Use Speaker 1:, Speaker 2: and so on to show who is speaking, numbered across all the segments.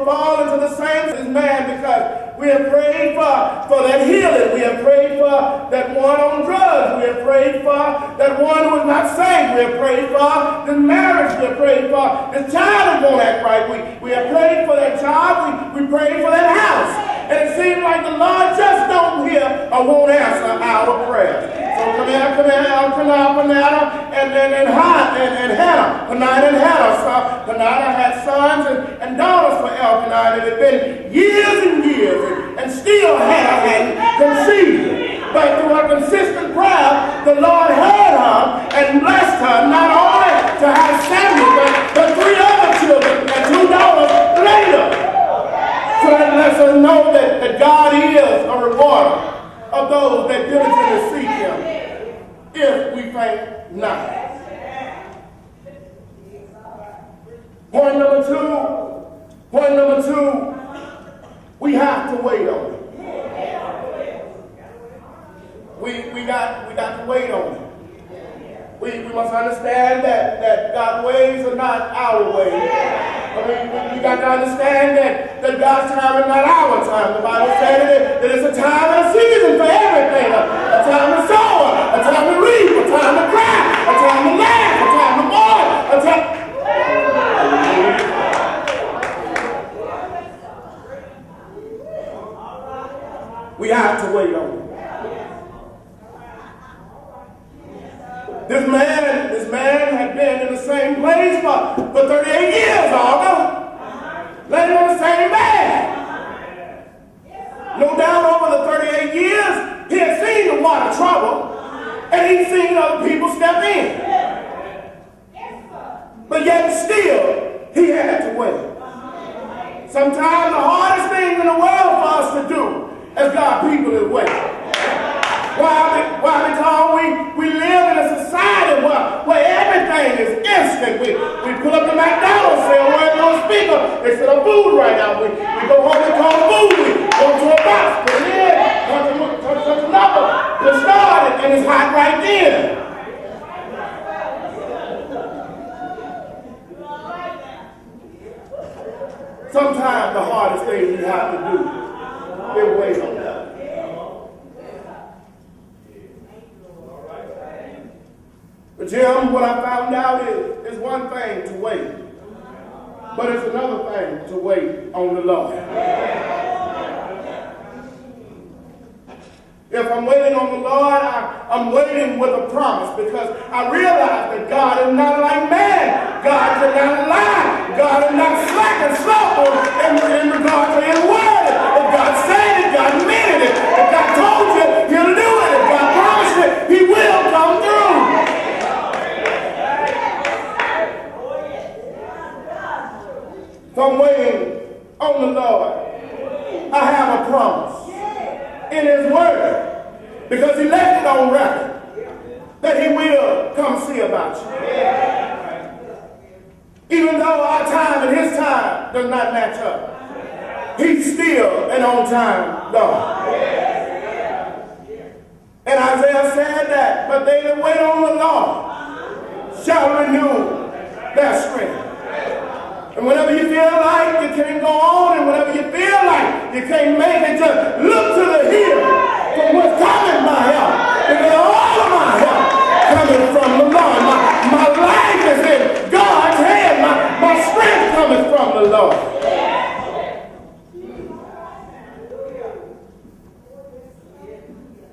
Speaker 1: fall into the same as man because we have prayed for that healing. We have prayed for that one on drugs. We have prayed for that one who is not saved. We have prayed for the marriage. We have prayed for the child who won't act right. We have prayed for that job. We prayed for that house. And it seems like the Lord just don't hear or won't answer our prayers. So Elkanah, and Hannah. Penina and Hannah. So Penina had sons and daughters for Elkanah. It had been years and years, and still Hannah hadn't conceived. But through her consistent prayer, the Lord heard her and blessed her not only to have Samuel, but 3 other children and 2 daughters later. So that lets us know that God is a rewarder of those that diligently seek Him, if we faint not. Point number two, we have to wait on it. We got to wait on it. We must understand that God's ways are not our ways. I mean, we got to understand that God's time is not our time. The Bible says that it's a time and a season for everything. A time to sow, a time to reap, a time to cry, a time to laugh, a time to mourn, a time... We have to wait on it. This man had been in the same place for 38 years, laying on the same bed. No doubt over the 38 years, he had seen the water trouble, and he'd seen other people step in. But yet still, he had to wait. Sometimes the hardest thing in the world for us to do as God's people is wait. Why? Because we live in a society where everything is instant. We pull up the McDonald's, say a word on the speaker, they set up food right now. We go home and call food. We go to a box, put it in, touch another, get started, and it's hot right there. Sometimes the hardest thing we have to do is wait on God. But Jim, what I found out is one thing to wait, but it's another thing to wait on the Lord. If I'm waiting on the Lord, I'm waiting with a promise, because I realize that God is not like man. God cannot lie. God is not slack and slothful in regard to His word. If God said it, God meant it. If God told you, He'll do it. If God promised it, He will come through. So I'm waiting on the Lord. I have a promise in His word, because He left it on record that He will come see about you. Even though our time and His time does not match up, He's still an on-time God. And Isaiah said that, but they that wait on the Lord shall renew their strength. And whenever you feel like you can't go on, and whenever you feel like you can't make it, just look to the hill from what's coming my help. Because all of my help coming from the Lord. My life is in God's hand. My strength coming from the Lord.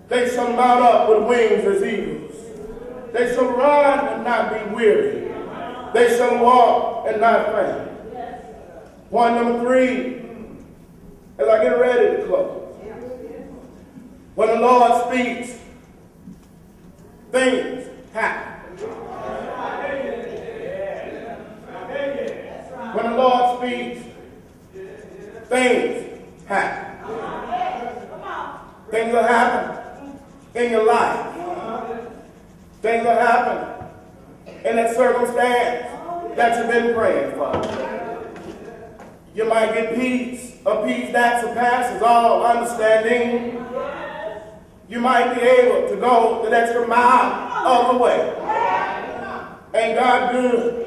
Speaker 1: They shall mount up with wings as eagles. They shall run and not be weary. They shall walk and not faint. Point number 3, as I get ready to close. When the Lord speaks, things happen. When the Lord speaks, things happen. Things will happen in your life. Things will happen in that circumstance that you've been praying for. You might get peace, a peace that surpasses all understanding. You might be able to go the extra mile of the way. Ain't God good?